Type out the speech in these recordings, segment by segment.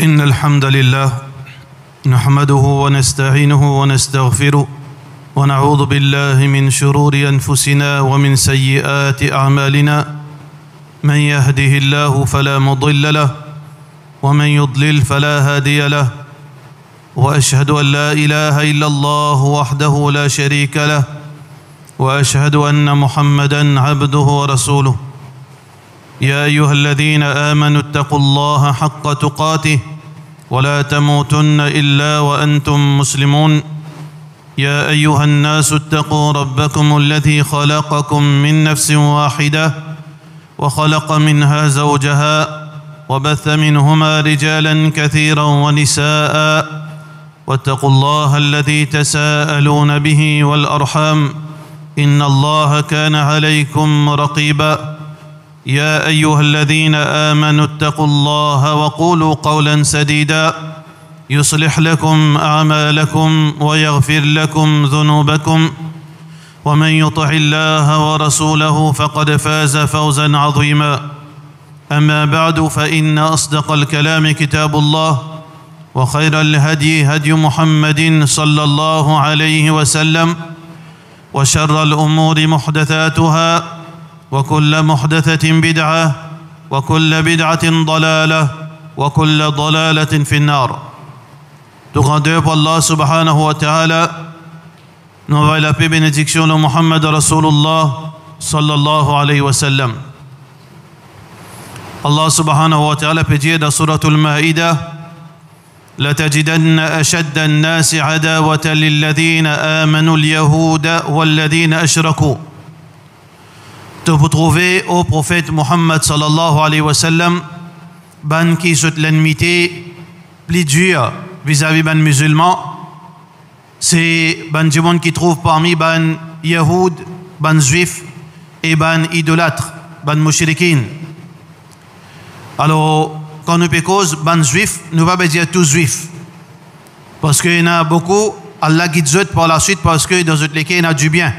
إن الحمد لله نحمده ونستعينه ونستغفره ونعوذ بالله من شرور أنفسنا ومن سيئات أعمالنا من يهده الله فلا مضل له ومن يضلل فلا هادي له وأشهد أن لا إله إلا الله وحده لا شريك له وأشهد أن محمدًا عبده ورسوله يا أيها الذين آمنوا اتقوا الله حق تقاته ولا تموتن إلا وأنتم مسلمون يا أيها الناس اتقوا ربكم الذي خلقكم من نفس واحدة وخلق منها زوجها وبث منهما رجالا كثيرا ونساء واتقوا الله الذي تساءلون به والأرحام إن الله كان عليكم رقيبا يا أيها الذين آمنوا اتقوا الله وقولوا قولا سديدا يصلح لكم أعمالكم ويغفر لكم ذنوبكم ومن يطع الله ورسوله فقد فاز فوزا عظيما أما بعد فإن أصدق الكلام كتاب الله وخير الهدي هدي محمد صلى الله عليه وسلم وشر الأمور محدثاتها وكل محدثة بدعة وكل بدعة ضلالة وكل ضلالة في النار. Tout grandeur pour Allah subhanahu wa ta'ala, nous envoie la paix et bénédiction de Muhammad Rasulullah sallallahu alayhi wa sallam. Allah subhanahu wa ta'ala peut dire dans Surah Al-Ma'idah: لتجدن أشد الناس عداوة للذين آمنوا اليهود والذين أشركوا. Vous trouvez au prophète Muhammad sallallahu alayhi wa sallam ban qui sont l'ennemité plus dure vis-à-vis ban musulmans, c'est ban du monde qui trouve parmi ban yahoud, ban juifs et ban idolâtres, ban mushrikin. Alors quand nous pécose ban juif, nous va pas dire tous juifs, parce qu'il y en a beaucoup, Allah guide eux par la suite, parce que dans d'autres cas il y en a du bien.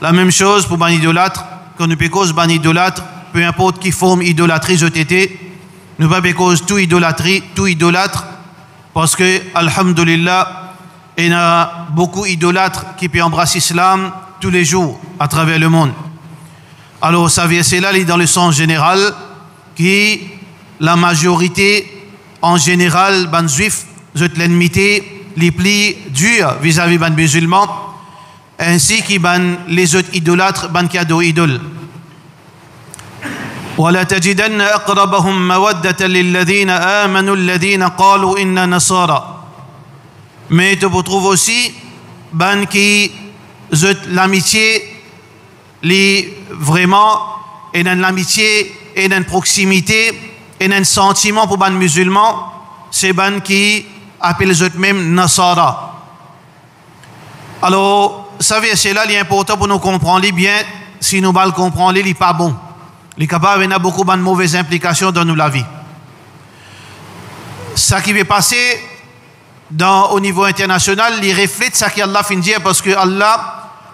La même chose pour ban idolâtre, quand nous pécose ban idolâtre, peu importe qui forme idolâtrie je t'étais, nous pas pécose tout idolâtrie, tout idolâtre, parce que alhamdulillah, il y a beaucoup d'idolâtres qui peuvent embrasser l'islam tous les jours à travers le monde. Alors ça verset là, il est dans le sens général, qui la majorité en général, ban juifs, l'ennemité les plus durs vis-à-vis ban musulmans, ainsi que ban les autres idolâtres, ban qui adorent idoles. ولا تجدن أقربهم مودة للذين آمنوا الذين قالوا إنا نصارى. Mais tu peux trouver aussi ban qui l'amitié les vraiment et dans l'amitié et dans proximité et dans sentiment pour ban musulmans, c'est ban qui appelle les autres même Nasara. Alors ça verset là, il est important pour nous comprendre bien. Si nous mal comprendre, il n'est pas bon. Il est capable d'amener beaucoup de mauvaises implications dans la vie. Ça qui va passer au niveau international, il reflète ce qu'Allah finit de dire, parce que Allah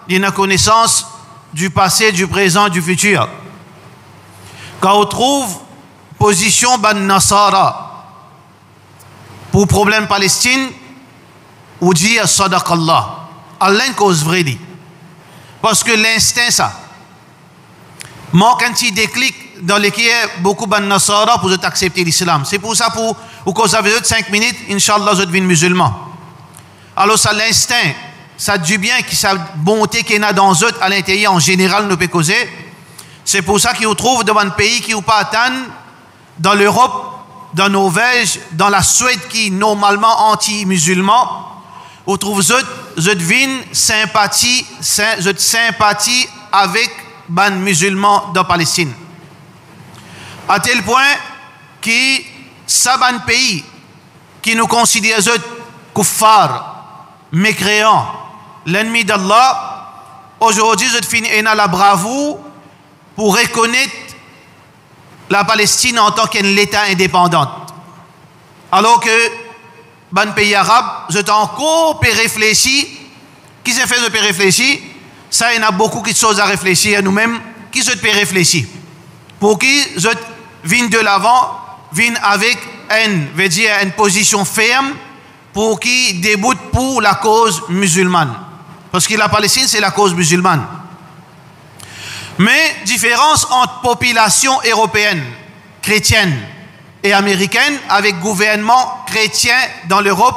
a une connaissance du passé, du présent, du futur. Quand on trouve position ban Nasara pour problème Palestine, ou dire Sadaqallah. Allah cause vrai dit. Parce que l'instinct ça. Manque un petit déclic dans lequel beaucoup de Nasara pour accepter l'islam. C'est pour ça pour que ça fait 5 minutes, Inch'Allah, vous devenez musulman. Alors ça l'instinct, ça du bien, ça bonté qu'il y a dans eux à l'intérieur en général nous peut causer. C'est pour ça qu'ils trouve dans un pays qui ou pas atteint, dans l'Europe, dans Norvège, dans la Suède qui est normalement anti-musulman. Vous trouvez sympathie avec les musulmans de Palestine. À tel point que ça ban pays qui nous considère kuffar, mécréants, l'ennemi d'Allah, aujourd'hui je finis la bravoure pour reconnaître la Palestine en tant qu'État indépendant. Alors que ban pays arabe, je t'ai encore réfléchi. Qui s'est fait de réfléchir? Ça, il y a beaucoup de choses à réfléchir à nous-mêmes. Qui se peut réfléchir? Pour qui je vienne de l'avant, vienne avec veut dire une position ferme pour qui déboute pour la cause musulmane. Parce que la Palestine, c'est la cause musulmane. Mais différence entre population européenne, chrétienne et américaine avec gouvernement chrétien dans l'Europe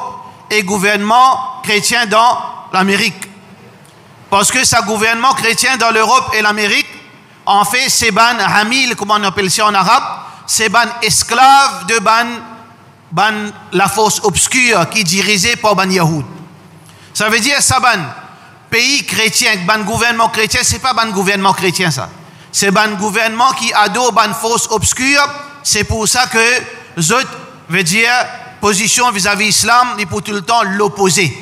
et gouvernement chrétien dans l'Amérique. Parce que ça gouvernement chrétien dans l'Europe et l'Amérique, en fait, c'est ban hamil, comme on appelle ça en arabe, c'est ban esclave de ban la force obscure qui est dirigée par ban Yahoud. Ça veut dire ça ban pays chrétien, ban gouvernement chrétien, c'est pas ban gouvernement chrétien ça. C'est ban gouvernement qui adore ban force obscure. C'est pour ça que Zot veut dire position vis-à-vis l'islam, il pour tout le temps l'opposer.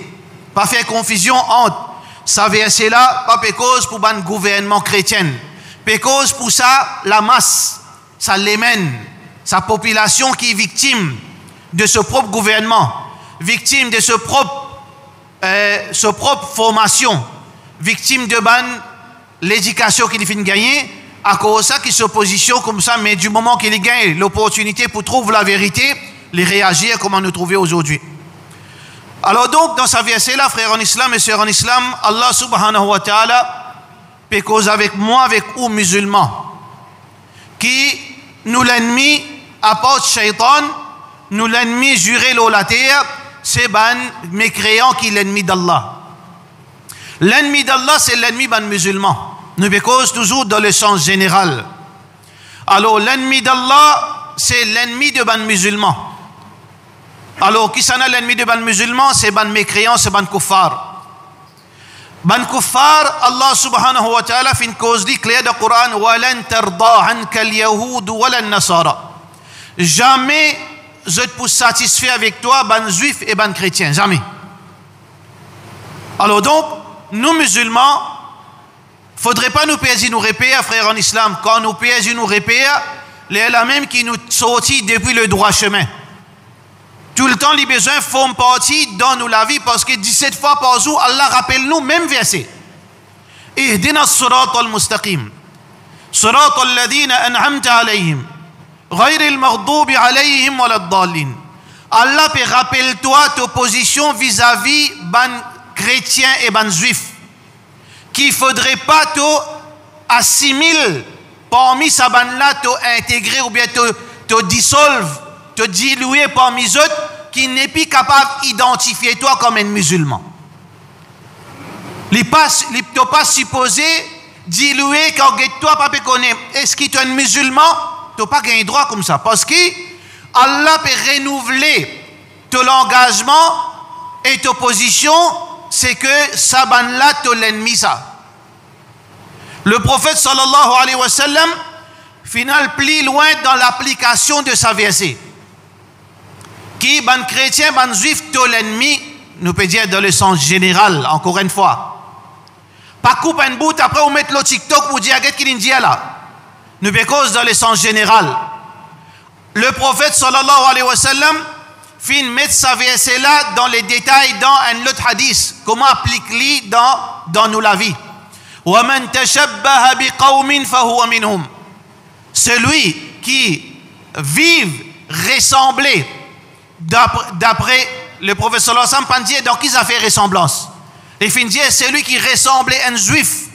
Pas faire confusion entre ça verset là, pas cause pour ban gouvernement chrétien. Cause pour ça, la masse, ça l'émène, sa population qui est victime de ce propre gouvernement, victime de ce propre formation, victime de ban l'éducation qu'il finit de gagner, à cause de ça qu'il se positionne comme ça, mais du moment qu'il gagne l'opportunité pour trouver la vérité, les réagir comme on nous trouvait aujourd'hui. Alors donc, dans sa verset là, frères en islam et sœurs en islam, Allah subhanahu wa ta'ala peut cause avec moi, avec vous musulmans, qui nous l'ennemi apporte shaitan, nous l'ennemi juré l'eau la terre, c'est ban mécréant qui est l'ennemi d'Allah. L'ennemi d'Allah, c'est l'ennemi ban musulman. Nous peut cause toujours dans le sens général. Alors l'ennemi d'Allah, c'est l'ennemi de ban musulman. Alors qui s'en a l'ennemi de ban musulman, c'est ban mécréant, c'est ban kuffar. Ban kuffar, Allah subhanahu wa ta'ala fin cause dit clair de Coran, walan tarda anka al-yahud wala an-nasara. Jamais je te peux satisfaire avec toi ban juif et ban chrétien, jamais. Alors donc, nous musulmans, faudrait pas nous perdre nos repères, frères en islam. Quand nous perdons nos repères, les la même qui nous sortit depuis le droit chemin. Tout le temps, les besoins font partie dans nous la vie parce que 17 fois par jour, Allah rappelle nous même verset. Ihdina as-sirata al-mustaqim. Sirata alladhina an'amta alayhim. Ghayri al-maghdubi alayhim wa lad-dallin. Allah peut rappelle-toi ta position vis-à-vis ban chrétien et ban juif. Qu'il faudrait pas te assimiler parmi sa ban là, te intégrer ou bien te dissolve, te diluer parmi eux qui n'est plus capable d'identifier toi comme un musulman. Il ne pas supposé diluer quand toi pas connaître est-ce qu'il est un musulman, tu n'as pas gagné droit comme ça parce que Allah peut renouveler ton engagement et ta position, c'est que ça ban là tu l'ennemi ça. Le prophète sallallahu alayhi wa sallam final plus loin dans l'application de sa verset. Qui, ban chrétien, ban juif, tout l'ennemi, nous peut dire dans le sens général, encore une fois. Pas couper un bout, après on met le TikTok pour dire, qu'est-ce qu'il dit là? Nous peut cause dans le sens général. Le prophète sallallahu alayhi wa sallam, fin mettre sa verset là dans les détails dans un autre hadith. Comment applique-lui dans nous la vie? وَمَنْ تَشَبَّهَ بِقَوْمٍ فَهُوَ مِنْهُمْ. Celui qui vive ressemblé d'après le prophète sallallahu alayhi wa sallam, dire dans qui ça fait ressemblance. Et fin dire celui qui ressemblait à un juif,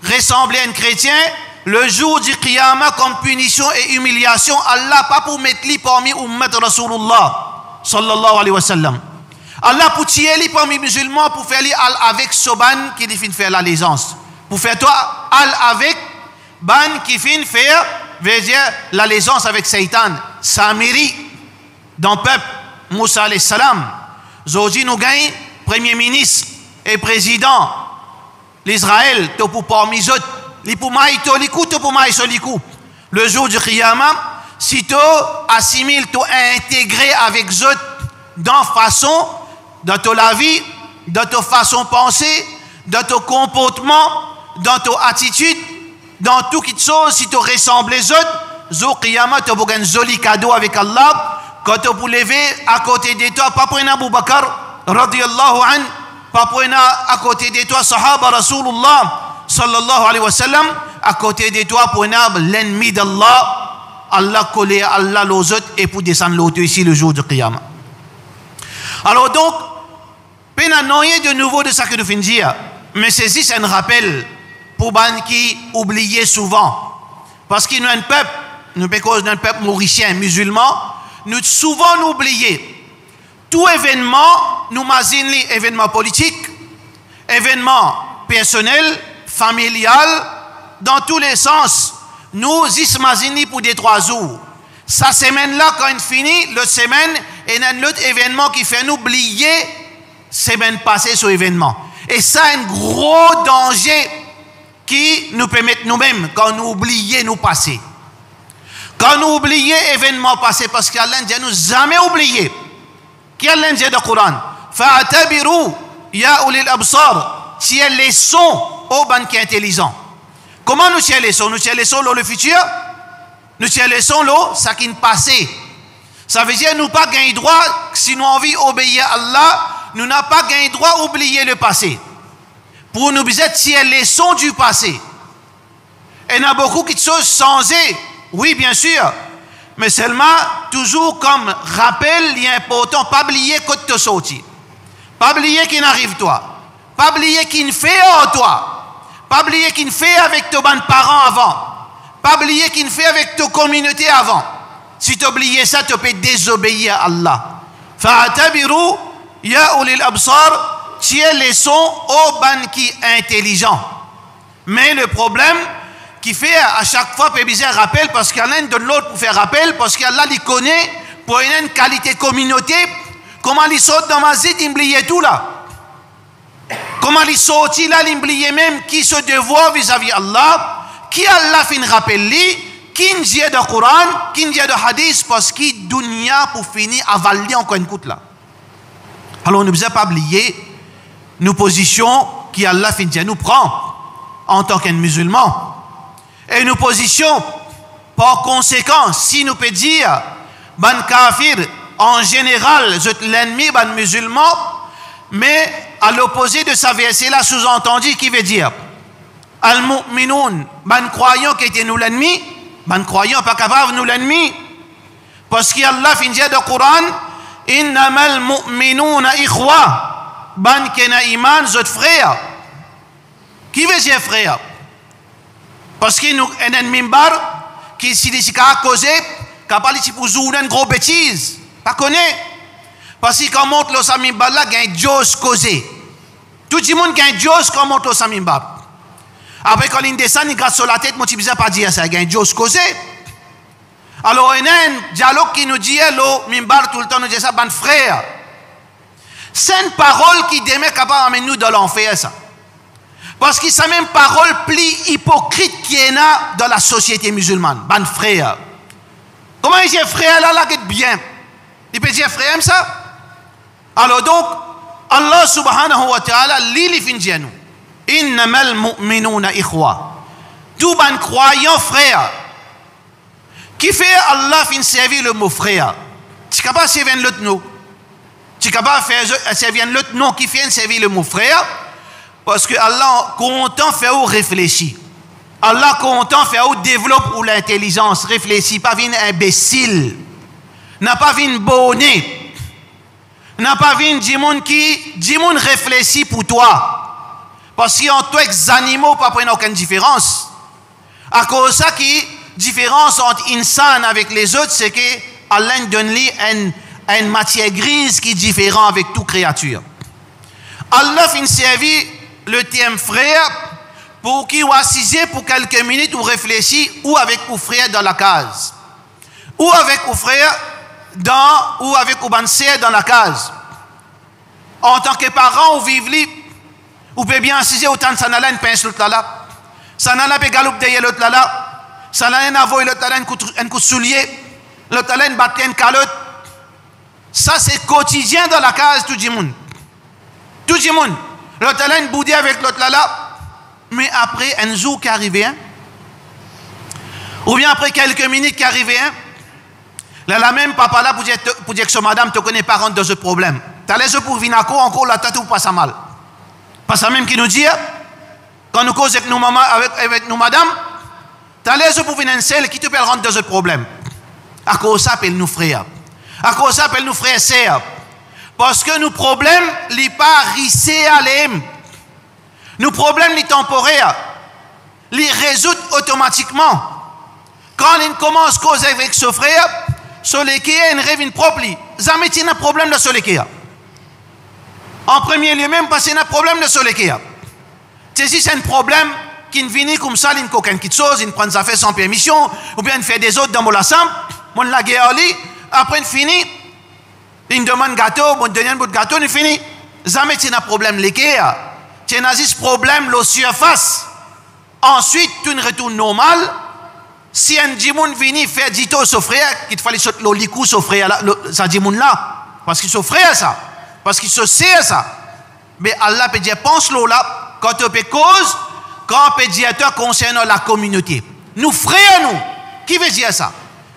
ressemblait à un chrétien, le jour du qiyamah comme punition et humiliation, Allah pas pour mettre lui parmi ummat Rasulullah sallallahu alayhi wa sallam. Allah pour tirer lui parmi musulmans pour faire lui avec soban qui fin faire l'allégeance. Pour faire toi avec ban qui fin faire veut dire l'allégeance avec Satan. Samiri dans le peuple Moussa alayhi salam. Aujourd'hui nous gagnons premier ministre et président l'Israël to pour parmi eux li pour maï to likou to pour maï solikou. Le jour du qiyamah si tu assimiles tu intégré avec eux dans façon dans ta vie, dans ta façon de penser, dans ton comportement, dans ton attitude, dans tout qui te chose, si tu ressembles les autres, zo qiyamah tu as un joli cadeau avec Allah. Quand tu peux lever à côté de toi, pas pour un Abu Bakr, radiyallahu an, pas pour un à côté de toi, sahaba Rasulullah, sallallahu alayhi wa sallam, à côté de toi, pour un l'ennemi d'Allah, Allah coller à Allah les autres et pour descendre l'autre ici le jour du Qiyamah. Alors donc, pénanoyer de nouveau de ça que nous finissons dire, mais c'est un rappel pour les qui oublient souvent. Parce qu'il y a un peuple, nous cause d'un peuple mauricien, musulman, nous souvent oublié. Tout événement, nous imaginons événement politique, événement personnel, familial, dans tous les sens. Nous imaginons pour des 3 jours. Sa semaine-là, quand elle finit, l'autre semaine, il y a un autre événement qui fait nous oublier semaine passée sur événement. Et ça, un gros danger qui nous permet nous-mêmes, quand nous oublions nous passer. Quand nous oublions événement passé, parce qu'Allah ne nous jamais oublié. Qui Allah dit dans le Coran? Fa'atabiru ya ulil absar. Tiens les sons aux ban qui intelligents. Comment nous tiens les sons? Nous tiens les sons le futur. Nous tiens les sons ça qui est passé. Ça veut dire nous pas gagner droit si nous envie obéir à Allah, nous n'avons pas gagné droit oublier le passé. Pour nous tirer les leçons du passé. Et il y a beaucoup de choses changées. Oui, bien sûr. Mais seulement, toujours comme rappel, il est important, pas oublier que tu as sorti. Pas oublier qui n'arrive toi. Pas oublier qui ne fait en toi. Pas oublier qui ne fait avec tes parents avant. Pas oublier qui ne fait avec ta communauté avant. Si tu oublies ça, tu peux désobéir à Allah. Fa'atabiru ya ulil absar. Tiens les sons au ban qui est intelligent. Mais le problème qui fait à chaque fois peut bien rappel parce qu'il y en a un de l'autre pour faire rappel parce qu'Allah les connaît pour une qualité communauté. Comment ils sortent dans ma zid, ils oublient tout là. Comment ils sortent là, ils oublient même qui se devoir vis-à-vis Allah, qui Allah fait un rappel li, qui nous dit dans le Coran, qui nous dit dans le hadith parce qu'il dunya pour finir à valider encore une coute là. Alors on ne doit pas oublier nos positions qui Allah finit nous prend en tant qu'un musulman. Et nos positions, par conséquent, si nous pouvons dire, ban kafir, en général, l'ennemi, ban musulman, mais à l'opposé de sa verset-là, sous-entendu, qui veut dire, al-mu'minoun, ban croyant qui était nous l'ennemi, ban croyant pas capable nous l'ennemi, parce qu'Allah finit dans le Coran, innamal mu'minouna ikhwa, ban kena iman zot frère. Qui veut dire frère? Parce qu'il y a un mimbar qui s'y dit qu'il a causé, qui a parlé pour jouer une grosse bêtise. Pas connaît. Parce que quand on monte le mimbar là, il y a un Dios causé. Tout le monde a un Dios quand on monte le mimbar. Après quand il descend, il gratte sur la tête, mon petit bizarre pas dire ça, il y a un Dios causé. Alors il y a un dialogue qui nous dit, le mimbar tout le temps nous dit ça, ban frère. C'est une parole qui demeure capable d'amener nous dans l'enfer, ça. Parce que c'est la même parole plus hypocrite qui est là dans la société musulmane. Ban frère. Comment il dit frère là, là, bien? Il peut dire frère, ça? Alors donc, Allah subhanahu wa ta'ala, li fin dit nous. Innamal mu'minuna ikhwa. Tout ban croyant frère. Qui fait Allah fin servir le mot frère? Tu es capable de servir l'autre nom? Tu es capable de faire servir l'autre nom qui fait servir le mot frère? Parce que Allah content fait ou réfléchir. Allah content fait ou développe ou l'intelligence, réfléchit, pas vin imbécile. N'a pas vin bonnet. N'a pas vin dimoun qui dimoun réfléchit pour toi. Parce qu'en toi les animaux pas prennent aucune différence. À cause de ça qui différence entre insan avec les autres, c'est que Allah donne lui une matière grise qui est différente avec toute créature. Allah fin servir le terme frère pour qu'il soit assisé pour quelques minutes ou réfléchir ou avec ou frère dans la case ou avec ou frère ou avec ou banser dans la case. En tant que parent ou vivre libre, ou peut bien assiser autant de sanala une pince l'autre là, sanala peut galouper derrière l'autre là, sanala n'avoue l'autre là un coup de soulier, l'autre là une batte une calotte. Ça c'est quotidien dans la case tout le monde. Tout le monde. L'autre là, une boudée avec l'autre là, mais après un jour qui arrive, hein? Ou bien après quelques minutes qui arrive, hein? Là, la même papa là pour dire que ce madame te connaît pas rendre dans ce problème. Tu as les pour venir encore la tête ou pas ça mal. Pas ça même qui nous dit, quand nous causons avec nous maman, avec nous madame, tu as les pour venir un seul qui te peut rendre dans ce problème. À cause ça, appelle nous frères. À cause ça, appelle nous frères et sœurs. Parce que nos problèmes, les pas rissés à l'aime. Nos problèmes, les temporaires, les résoudent automatiquement. Quand on commence à causer avec ce frère, sur lesquels on rêve une propre, jamais il y a un problème de sur lesquels. En premier lieu, même parce qu'il y a un problème de sur lesquels. Si c'est un problème qui vient comme ça, il y a quelque chose, il prend sa fait sans permission, ou bien il fait des autres dans mon ensemble, mon la guerre, après il finit, il demande gâteau, mon donne un bout de gâteau, il finit. Jamais il y a un problème lesquels. Il y a un problème la surface. Ensuite, tu retournes normal. Si un djimoun vient faire dito au frère, qu'il fallait sauter le licou au frère, ça djimoun là. Parce qu'il s'offrait ça. Parce qu'il se sait ça. Mais Allah peut dire, pense-le là, quand tu peux cause, quand peut dire toi concernant la communauté. Nous frères, nous. Qui veut dire ça?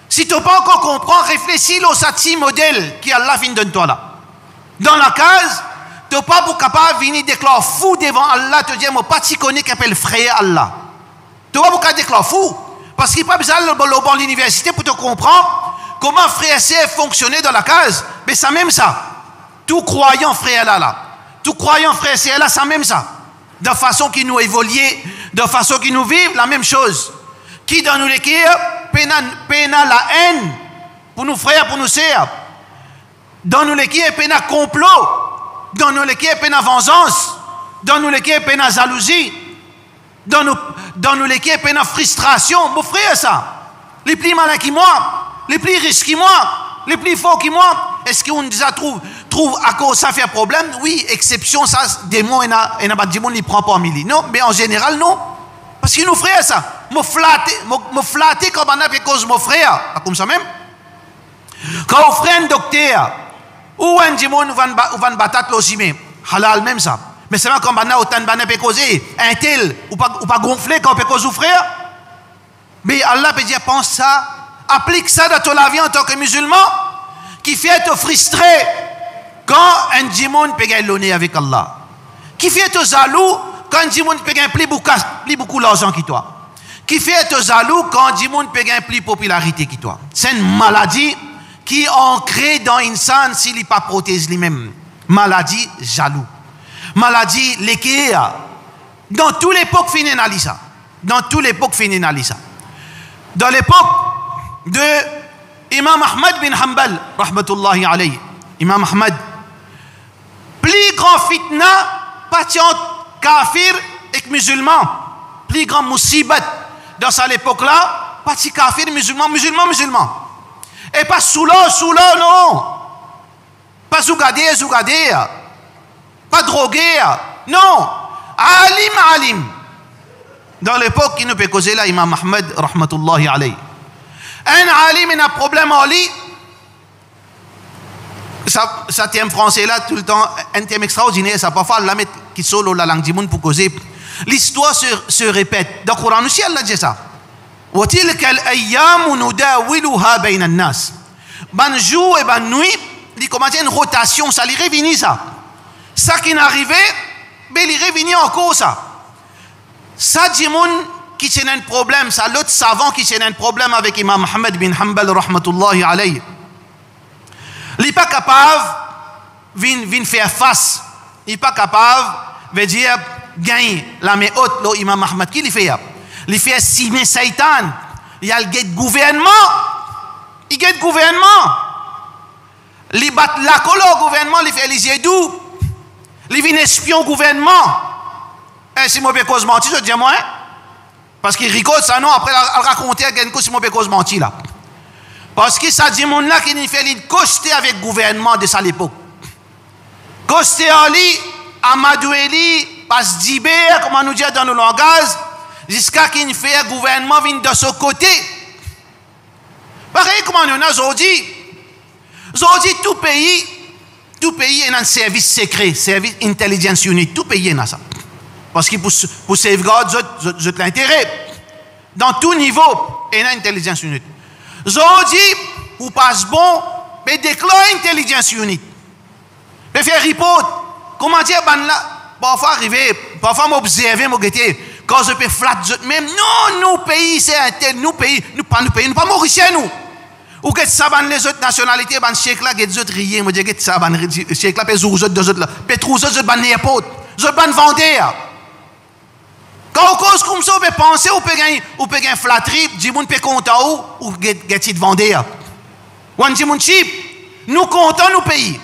Si tu n'as pas encore compris, réfléchis au sati modèle qui Allah vient de toi là. Dans la case, tu n'es pas capable de venir déclarer fou devant Allah, te dire, moi, pas tu connais qui appelle frère Allah. Tu n'es pas capable de déclarer fou. Parce qu'il n'y a pas besoin de l'université pour te comprendre comment frère et sœur fonctionner dans la case. Mais c'est même ça. Tout croyant frère là. Tout croyant frère et sœur là, c'est même ça. De façon qui nous évolue, de façon qui nous vivent, la même chose. Qui dans nous l'équipe, peina la haine pour nos frères, pour nos sœurs. Dans nous l'équipe, peina complot. Dans nous l'équipe, peina vengeance. Dans nous l'équipe, peina jalousie. Dans nous l'équipe, peina frustration. Mon frère, ça. Les plus malins qui moi, les plus riches qui moi, les plus forts qui moi. Est-ce qu'on déjà trouve à cause ça fait problème? Oui, exception, ça, des mots, et n'a pas de démon, il prend pas en mille. Non, mais en général, non. Parce que nos frères, ça, me flatter comme on a fait cause mon frère, comme ça même. Quand on frère un docteur, ou un démon, ou va battre l'osime, halal même ça. Mais c'est vrai comme on a autant de bannes peut causer, un tel, ou pas gonfler quand on peut causer au frère. Mais Allah peut dire, pense ça, applique ça dans ton vie en tant que musulman, qui fait te frustrer quand un démon peut gagner l'honneur avec Allah. Qui fait te jaloux quand un démon peut gagner plus beaucoup d'argent que toi. Qui fait te jaloux quand un démon peut gagner plus de popularité que toi. C'est une maladie qui est ancrée dans l'insan s'il n'est pas protégé lui-même. Maladie jaloux. Maladie l'équerre. Dans toute l'époque finie ça. Dans toute l'époque finie ça. Dans l'époque de Imam Ahmad bin Hanbal, rahmatullahi alayhi. Imam Ahmad. Plus grand fitna, patient kafir et musulman. Plus grand musibat dans cette époque-là, patient kafir, musulman. Et pas soula, non. Pas zougadé. Pas drogué. Non. Alim. Dans l'époque qui nous peut causer là, Imam Ahmad, rahmatullahi alayhi. Un alim, il a un problème en lui. Ça thème français là, tout le temps, un thème extraordinaire, ça parfois la mettre qui solo la langue du monde pour causer. L'histoire se répète. Dans le Coran aussi, Allah dit ça. وَتِلْكَ الْأَيَّامُ نُدَاوِلُهَا بَيْنَ النَّاسِ. Ban jour et ban nuit, il commence une rotation, ça lui revient ça. Ça qui est arrivé, mais il revient encore ça. Ça dit qui tient un problème, ça l'autre savant qui tient un problème avec Imam Ahmad bin Hanbal rahmatullahi alayhi. Il n'est pas capable de faire face. Il n'est pas capable de dire gagner la main haute, là, Imam Ahmad. Qui il fait? Il fait simer Satan. Il y a le gouvernement. Il y a le gouvernement. Il bat la couleur au gouvernement, il fait les yeux doux. Il vient espion au gouvernement. Et si moi, je peux mentir, je dis moi, hein? Parce qu'il ricote ça, non, après, il raconte quelque chose si moi, je peux mentir là. Parce que ça dit, mon là, qu'il fait une costé avec le gouvernement de ça l'époque. Costé Ali, Amadou Eli, passe d'Ibé, comme on nous dit dans nos langages, jusqu'à qu'il fait un gouvernement vient de ce côté. Pareil, comme on a aujourd'hui. Aujourd'hui, tout pays est un service secret, service intelligence unit. Tout pays est dans ça. Parce que pour sauvegarder l'intérêt. Dans tout niveau, il y a une intelligence unit. Aujourd'hui, ou passe bon, mais déclare intelligence unit. Mais faire report. Comment dire, parfois arriver, parfois m'observer, m'observer, quand je peux flatter même. Non, nous pays, c'est un tel, nous pays, nous pas Mauriciens, nous. Ou que ça ban les autres nationalités, ban chèque là, get autres rien, moi dis que ça ban chèque là, pèse aux autres deux autres là, pétrous autres ban n'importe, autres ban vendeur. Quand on cause comme ça, on peut penser, on peut gagner flatterie, du monde peut compter ou get vendeur. Ou un monde cheap, nous comptons nous pays.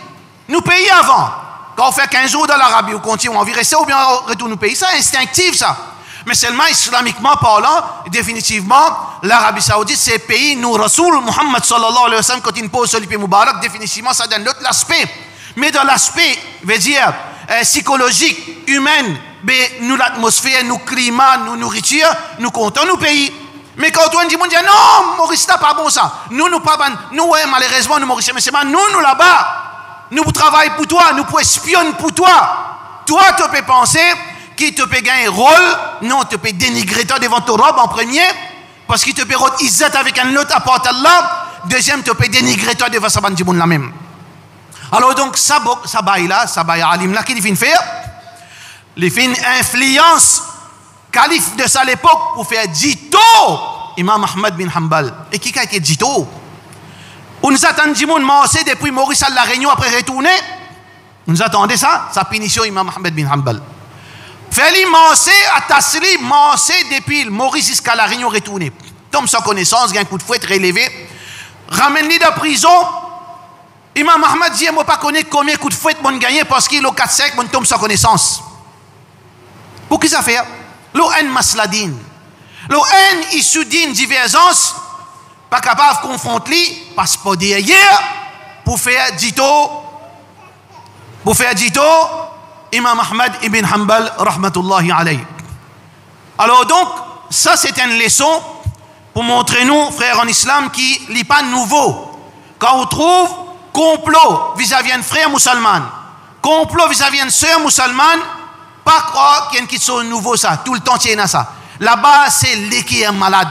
Nous pays avant. Quand on fait 15 jours dans l'Arabie, on continue, on vit rester ou bien on retourne au pays. Ça, instinctif, ça. Mais seulement islamiquement parlant, définitivement, l'Arabie Saoudite, c'est le pays, nous, Rasoul Muhammad sallallahu alayhi wa sallam, quand il pose sur l'Ipé Moubarak, définitivement, ça donne l'autre aspect. Mais dans l'aspect, veut dire, psychologique, humain, nous, l'atmosphère, nous, climat, nous, nourriture, nous comptons nos pays. Mais quand on dit, non, Maurice, c'est pas bon ça. Nous, pas bon. Nous, ouais, malheureusement, nous, Maurice, mais c'est pas nous, là-bas. Nous travaillons pour toi, nous pouvons espionner pour toi. Toi, tu peux penser qu'il te peut gagner un rôle, non, tu peux dénigrer toi devant ton robe en premier, parce qu'il te peut rendre izzat avec un autre apport Allah. Deuxième, tu peux dénigrer toi devant sa bande la même. Alors donc, ça baille là, ça baille alim là, qu'il fin faire? Les fins influence, calife de ça l'époque, pour faire dito, Imam Ahmad bin Hanbal. Et qui a été dito? On nous attend du monde massé depuis Maurice à la Réunion après retourner. On nous attendait ça, sa punition Imam Ahmed bin Hanbal. Fallait massé à Tassili, massé depuis Maurice jusqu'à la Réunion retourner. Tombe sans connaissance, gagne un coup de fouet relevé. Ramène-les de prison. Imam Ahmed dit, moi pas connaître combien de coups de fouet mon gagné parce qu'il est au 4-5, mon tombe sans connaissance. Pour qui ça fait? L'ON masladine. L'ON issue d'une divergence. Pas capable de confronter, parce que derrière, pour faire dito, Imam Ahmad ibn Hanbal, rahmatullahi alayhi. Alors donc, ça c'est une leçon pour montrer nous, frères en islam, qui n'est pas nouveau. Quand on trouve complot vis-à-vis d'un frère musulman, complot vis-à-vis d'une sœur musulmane, pas croire qu'il y a quelque chose de nouveau ça, tout le temps il y a ça. Là-bas, c'est l'équipe est malade.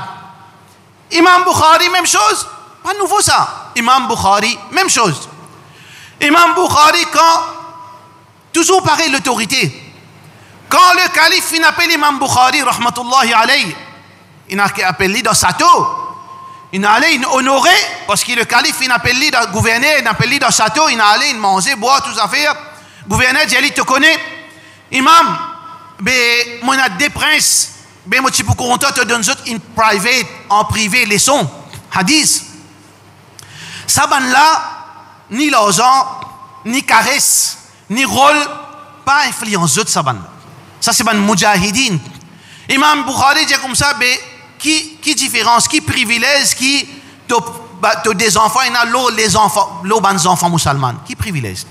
Imam Bukhari, même chose. Pas nouveau ça. Imam Bukhari, même chose. Imam Bukhari, quand, toujours pareil l'autorité. Quand le calife il appelle Imam Bukhari, rahmatullahi alayhi, il a appelé dans Sato, il a allé honorer, parce que le calife il appelle lui dans gouverneur, il appelle lui dans Sato, il a allé manger, boire, tout ça faire. Gouverneur dit, il te connaît. Imam, ben, moi, a des princes. Ben moi tu peux compter te donner in private, en privé les sons, hadith. Ça ban là, ni l'argent, ni caresse, ni rôle, pas influence de ça ban. Ça c'est ban mujahidin. Imam Bukhari dit comme ça, ben qui différence, qui privilège, qui te des enfants, il y a les enfants, les enfants musulmans, qui privilège.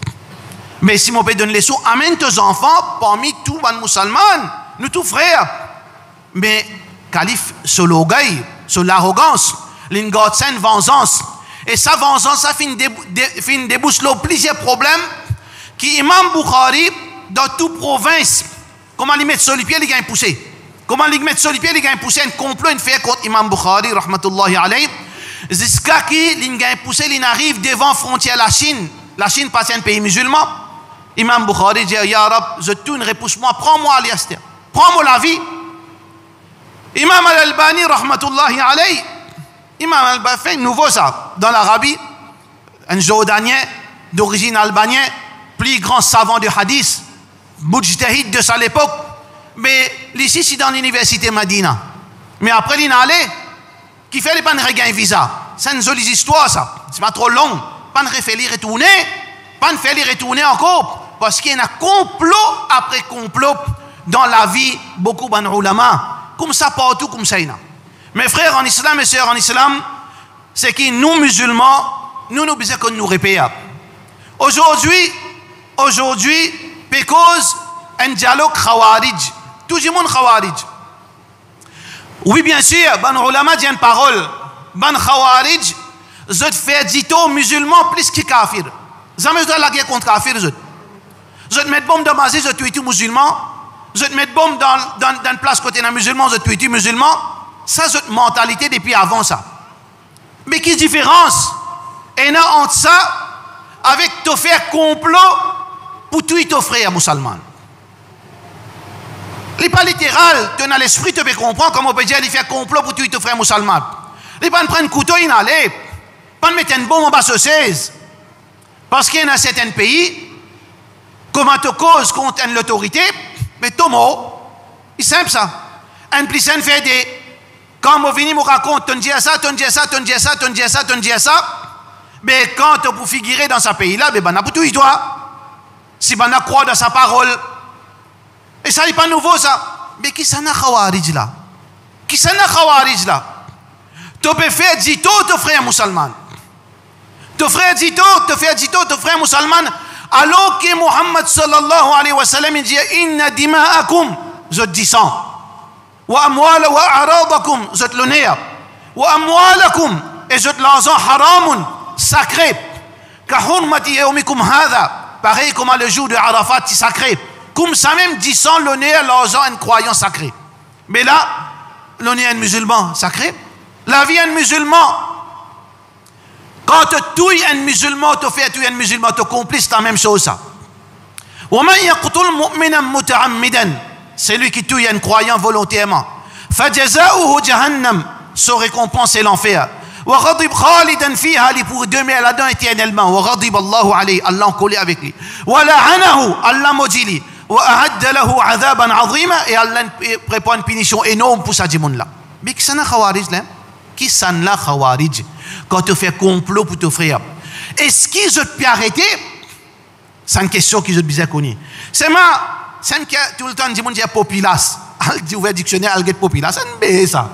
Mais si mon peut donner les sons, amène tes enfants parmi tous les musulmans, nous tous frères. Mais calife sur l'orgueil, sur l'arrogance, l'ingatsen vengeance. Et sa vengeance, ça fin débousseler plusieurs problèmes qui Imam Bukhari, dans toute province, comment il met sur les pieds, il gagne poussé. Comment il met sur les pieds, il gagne poussé un complot, une fait contre Imam Bukhari, rahmatullahi alayhi. Jusqu'à qu'il gagne poussé, il arrive devant frontière la Chine. La Chine passe un pays musulman. Imam Bukhari dit, Ya Rab, je tourne, repousse-moi, prends-moi à l'Iaster. Prends-moi la vie. Imam al-Albani, rahmatullahi alayhi, Imam al-Albani fait nouveau ça. Dans l'Arabie, un Jordanien d'origine albanienne, plus grand savant de hadith, mujtahid de sa l'époque, mais ici c'est dans l'université Madina. Mais après il est allé, qui fait les pas de regain visa. C'est une jolie histoire ça. C'est pas trop long. Pas de faire les retourner, pas de faire les retourner encore, parce qu'il y a un complot après complot dans la vie beaucoup de ulama. Comme ça partout, comme ça. Mes frères en islam et sœurs en islam, c'est que nous musulmans, nous besoin que nous répétions. Aujourd'hui, cause un dialogue khawarij. Tout le monde khawarij. Oui, bien sûr, ban ulama dit une parole. Ban khawarij, je fais dito musulman plus que kafir. Jamais je dois la guerre contre kafir. Je te mets bombe de mazé, je tue tout musulman. Je te mets bombe dans une place côté d'un musulman, je tue tout musulman. Ça, c'est une mentalité depuis avant ça. Mais quelle différence il y a entre ça avec te faire complot pour tuer ton frère musulman? Ce n'est pas littéral, tu as l'esprit, tu peux comprendre comment on peut dire qu'il fait complot pour tuer ton frère musulman. Il ne pas prendre un couteau, il n'allait pas de mettre un bon en bas sur 16. Parce qu'il y a un certain pays, comment te cause contre l'autorité, mais Tomo, c'est simple ça. Un plus un fait des. Quand on vient me raconte, on dit ça, on dit ça, on dit ça, on dit ça, on dit ça. Mais quand on peut figurer dans ce pays-là, ben on a tout il doit. Si on croit dans sa parole. Et ça n'est pas nouveau ça. Mais qui s'en a khawarij là? Qui s'en a khawarij là? Tu peux faire dito ton frère musulman. Ton frère dito, tu fais dito ton frère musulman. Alors que Muhammad sallallahu alayhi wa sallam dit inna dima'akum zot disant. وأموال وأعراضكم زت لونيا وأموالكم زت لازان حرام sacré كحرمة يومكم هذا pareil comme le jour de Arafat c'est sacré comme ça même disant l'honneur l'argent un croyant sacré mais là l'honneur un musulman sacré la vie un musulman quand tu es un musulman tu fais tu es un musulman tu complices la même chose ça ومن يقتل مؤمنا متعمدا c'est lui qui tue un croyant volontairement. فَجَزَاؤُهُ جَهَنَّمْ sa récompense est l'enfer. وَغَضِبْ خَالِدًا فِيهَا li pour demeurer là-dedans éternellement. وَغَضِبَ اللَّهُ عَلَيْهِ Allah en collé avec lui. وَلَعَنَهُ Allah maudit lui. وَأَعَدَّ لَهُ عَذَابًا عَظِيمًا et Allah prépare une punition énorme pour ça là. Mais qui s'en a khawarij là? Qui s'en a khawarij? Quand tu fais complot pour te frère. Est-ce qu'ils te peut arrêter? C'est une question qu'ils ont bien connue. C'est moi. C'est que tout le temps, dit mon populace. Elle dit ouvert dictionnaire, elle dit populace. C'est ça.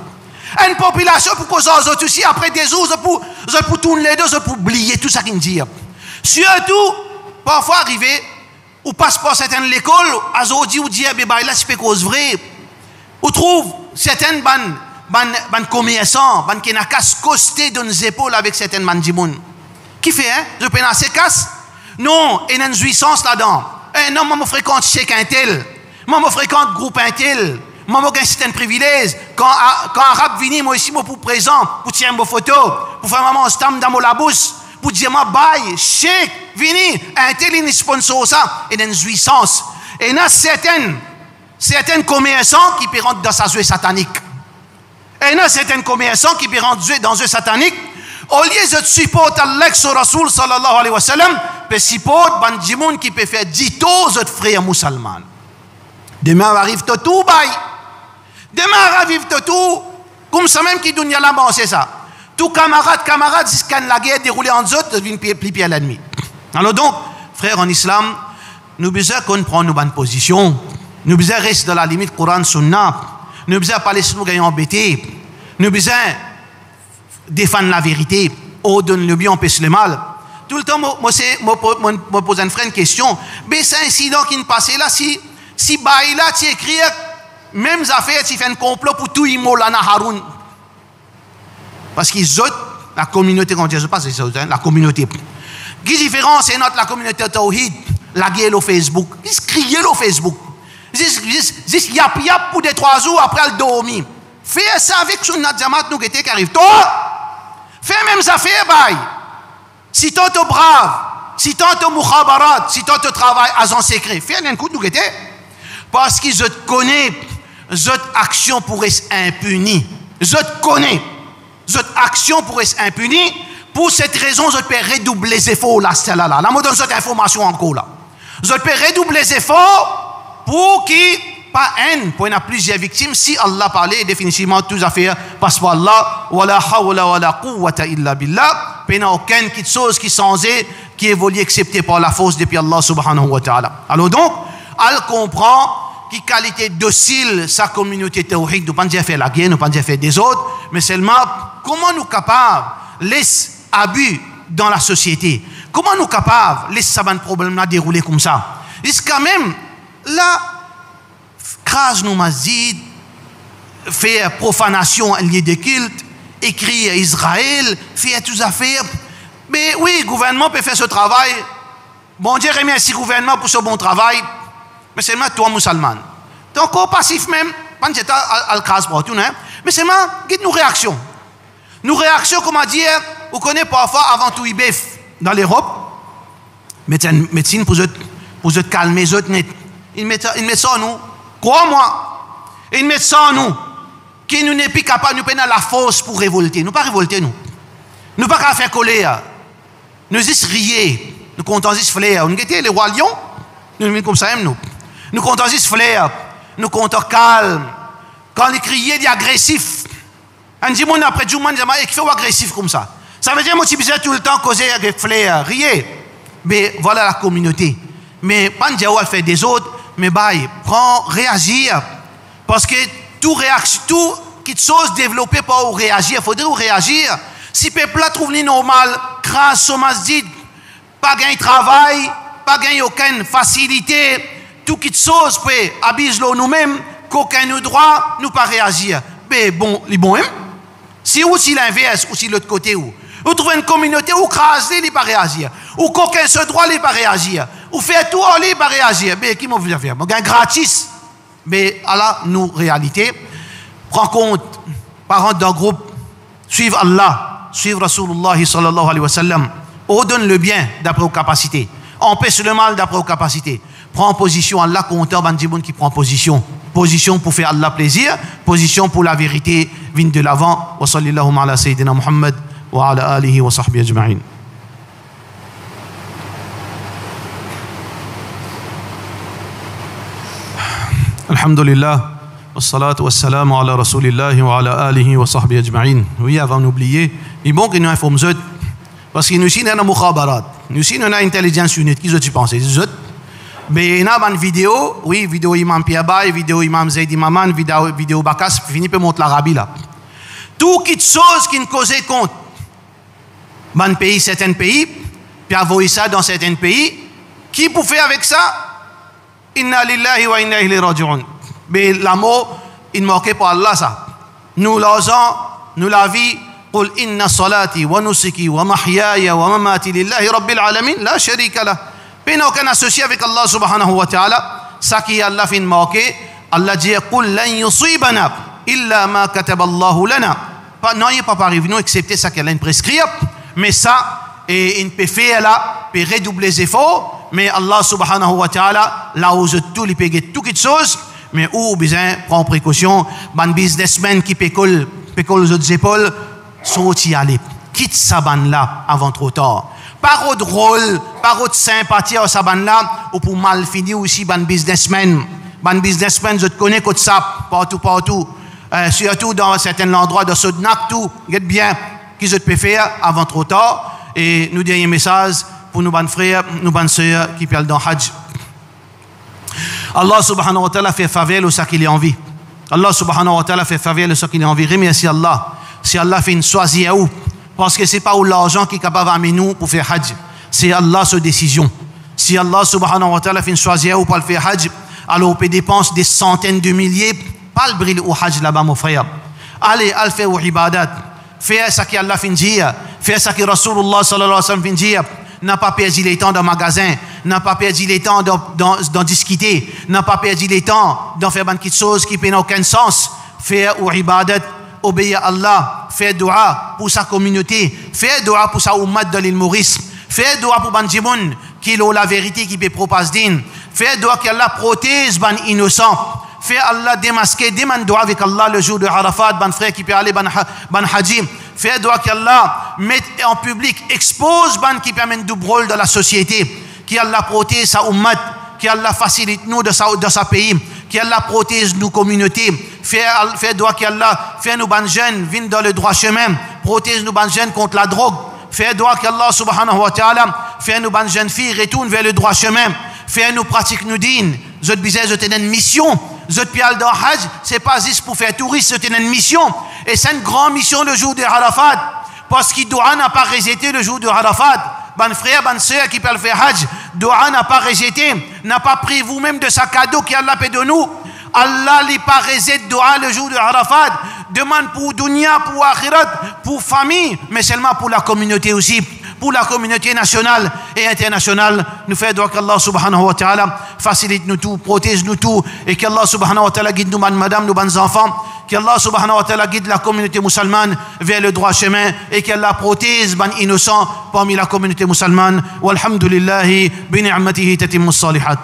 Une population pour causer aux autres aussi, après des jours, pour tourner les deux, pour oublier tout ça qu'ils disent. Surtout, parfois arriver, ou passe par certaines l'école, à Zodi ou dire, là, c'est pas cause vrai. Ou trouve certaines ban commerçants, ban qui n'a qu'à se coster dans les épaules avec certaines mandimoun. Qui fait, hein? Je peux assez casse? Non, il y a une jouissance là-dedans. Non, moi, je fréquente chèque un tel. Moi, je fréquente groupe un tel. Moi, j'ai un certain privilège. Quand Arabe vient, moi, ici, moi, pour présent, pour tirer vos photos, pour faire maman stamp dans la bouche, pour dire, moi, bye, chèque, vini, un tel, il sponsor ça. Et une jouissance. Et il y a certains commerçants qui peuvent rentrer dans sa jouet satanique. Et il y a certains commerçants qui peuvent rentrer dans un jeu satanique. Au lieu de supporter Allah sur Rasoul sallallahu alayhi wa sallam, peut supporter bandimoun qui peut faire dito aux frères musulmans. Demain arrive tout bail. Demain arrive tout comme ça même qui dunya là c'est ça. Tout camarade jusqu'à la guerre déroulée en autres devient plié à l'ennemi. Alors donc, frères en islam, nous besoin qu'on prenne nos bonnes positions. Nous besoin rester dans la limite Coran Sunna. Nous besoin parler sur nous gagnant embêtés. Nous besoin défendre la vérité, ou donner le bien, empêcher le mal. Tout le temps, moi pose une question. Mais c'est un incident qui ne passait là, si là, tu écris, même affaires, tu fais un complot pour tout Imolana Haroun. Parce qu'ils ont la communauté, quand je ne sais pas si c'est la communauté. Qui différence c'est notre la communauté Tawhid, la guerre au Facebook. Ils crient au Facebook. Ils yap pour des 3 jours après le dormir. Fais ça avec son Nadjamat nous qui arrive. Toi! Fais même ça, fais bail. Si tu es brave, si tu es mukhabarat, si tu travailles à son secret, fais un coup de guetter. Parce qu'ils te connaissent, votre action pourrait être impunie. Je te connais. Votre action pourrait être impunie. Pour cette raison, je peux redoubler les efforts là, celle-là. Là, moi, donne cette information encore là. Je peux redoubler les efforts pour qu'il pas haine, pour qu'il y ait plusieurs victimes. Si Allah parlait, définitivement, tout à fait, parce que Allah, wala hawla wala quwwata illa billah, il n'y a aucune chose qui est qui évolue excepté par la force depuis Allah subhanahu wa ta'ala. Alors donc, elle comprend qui qualité docile sa communauté théorique, nous ne pouvons pas faire la guerre, nous ne pouvons pas faire des autres, mais seulement comment nous sommes capables de laisser abus dans la société. Comment nous sommes capables de laisser ce problème-là dérouler comme ça. Jusqu'à même, là, crase nous masjid, faire profanation en lieu de culte, écrire Israël, faire toutes les affaires. Mais oui, le gouvernement peut faire ce travail. Bon Dieu remercie le gouvernement pour ce bon travail. Mais seulement toi, musulman. Donc, encore passif même, pas de al crase pour tout, mais seulement, guide nos réactions. Nos réactions, comment dire, vous connaissez parfois avant tout IBF dans l'Europe, médecine pour se calmer, ils mettent ça en nous. Crois-moi, ils mettent ça en nous. Qui nous n'est plus capable, nous prenons la force pour révolter. Nous pas révolter, nous. Nous pas qu'à faire coller. Nous juste rier. Nous comptons juste flair. Nous étions les rois lions. Nous sommes comme ça, nous. Nous comptons juste flair. Nous comptons calme. Quand les crier, il est agressif. On dit, mon après, Jouman, il fait agressif comme ça. Ça veut dire, moi, tu besoin tout le temps causer avec flair, rier. Mais voilà la communauté. Mais pas dire, on fait des autres. Mais prends, réagir. Parce que tout qui chose développé pour réagir, il faudrait réagir. Si le peuple trouve normal, grâce au masjid, pas gain de travail, pas gain aucune facilité, tout qui chose peut abuser nous-mêmes, qu'aucun nous droit, nous pas réagir. Mais bon, les bons, si aussi l'inverse, aussi l'autre côté où. Vous trouvez une communauté où craser, il pas réagir. Ou qu'aucun se droit, il pas réagir. Ou faire tout, il pas réagir. Mais qui m'a vu faire? Mon gain gratis. Mais Allah, nous, réalité, prend compte, parents d'un groupe, suivre Allah, suivre Rasulullah sallallahu alayhi wa sallam, ordonne le bien d'après vos capacités, empêche le mal d'après vos capacités. Prends position, Allah, compteur Bandiboun qui prend position. Position pour faire Allah plaisir, position pour la vérité, vient de l'avant. Wa sallallahu ala sayyidina Muhammad wa ala alihi wa sahbihi ajma'in. Alhamdulillah, wassalatu wassalamu ala rasulillahi wa ala alihi wa sahbihi ajma'in. Oui, avant d'oublier, il est bon que nous informions eux, parce que nous sommes dans mukhabarat, nous sommes dans intelligence unit, qui tu penses? Mais il y a une vidéo, oui, vidéo Imam Piabay, vidéo Imam Zaid Imaman, vidéo Bakas, fini peut montrer l'Arabie là. Tout qui chose qui ne causait compte, dans pays, certains pays, puis envoyer ça dans certains pays, qui peut faire avec ça? Inna lillahi wa inna ilayhi raji'un. Mais l'amour, il manquait pour Allah ça. Nous l'osons, nous la vie, قل إن صلاتي ونسكي ومحياي ومماتي لله رب العالمين لا شريك له. Puis nous aucun associé avec Allah subhanahu wa ta'ala. Ça qui Allah fin manqué, Allah dit قل لن يصيبنا إلا ما كتب الله لنا. Non, il n'est pas arrivé nous excepté ça qu'elle a prescrit. Mais ça, et il peut faire là, peut redoubler les efforts. Mais Allah subhanahu wa ta'ala, là où tout, il peut gagner tout quelque chose, mais où besoin prendre précaution, ban businessmen qui pécolent aux autres épaules, sont y aller. Quitte sa ban là avant trop tard. Par autre rôle, par autre sympathie à sa ban là, ou pour mal finir aussi ban businessmen. Ban businessmen, je te connais comme ça, partout. Surtout dans certains endroits de Sodnak, tout, regarde bien, qui je peux faire avant trop tard. Et nous dernier message, pour nos bonnes frères, nos bonnes sœurs qui parlent dans Hajj. Allah subhanahu wa ta'ala fait faveur à ceux qui ont envie. Allah subhanahu wa ta'ala fait faveur à ceux qui ont envie. Remercie Allah. Si Allah fait une choisir où, parce que c'est pas où l'argent qui est capable d'amener nous pour faire Hajj. C'est Allah sa décision. Si Allah subhanahu wa ta'ala fait une choisir où pour le faire Hajj, alors on peut dépenser des centaines de milliers, pas le bril au Hajj là-bas, mon frère. Allez, al faire au ibadat. Faire ce qu'Allah fait dire. Faire ce que Rasulullah sallallahu alayhi wa sallam fait dire. N'a pas perdu les temps dans le magasin, n'a pas perdu les temps dans discuter, n'a pas perdu les temps dans faire beaucoup de choses qui n'ont aucun sens. Faire ou ibadat, obéir à Allah, faire dua pour sa communauté, faire dua pour sa ummat de l'île Maurice, faire dua pour Banjimoun qui a la vérité qui peut proposer, faire dua qu'Allah protège ban innocent, faire Allah démasquer, demander dua avec Allah le jour de Arafat, ban frère qui peut aller ban hajim. Faire doit qu'Allah mette en public, expose ban qui permet de rôle de la société, qu'Allah protège sa ummat, qu'Allah facilite nous de sa pays, qu'Allah protège nos communautés, faire doit qu'Allah fait nous ban jeunes viennent dans le droit chemin, protège nous ban jeunes contre la drogue, faire doit qu'Allah subhanahu wa ta'ala fait nous ban jeunes filles retournent vers le droit chemin, faire nous pratiques nous dînes, je te une mission. Je pial dans Hajj, c'est pas juste pour faire touriste, c'est une mission. Et c'est une grande mission le jour de Arafat. Parce que Doha n'a pas rejeté le jour de Arafat. Ban frère, ban sœur qui peuvent faire Hajj, Doha n'a pas rejeté, n'a pas pris vous-même de sa cadeau qui Allah fait de nous. Allah n'a pas rejeté Doha le jour de Arafat. Demande pour dunya, pour akhirat, pour famille, mais seulement pour la communauté aussi. Pour la communauté nationale et internationale, nous faisons doigt qu'Allah subhanahu wa ta'ala facilite nous tout, protège nous tout, et qu'Allah subhanahu wa ta'ala guide nous, madame, nos bons enfants, qu'Allah subhanahu wa ta'ala guide la communauté musulmane vers le droit chemin, et qu'Allah protège les innocents parmi la communauté musulmane. Walhamdulillahi bi ni'matihi tatimmu s-salihat.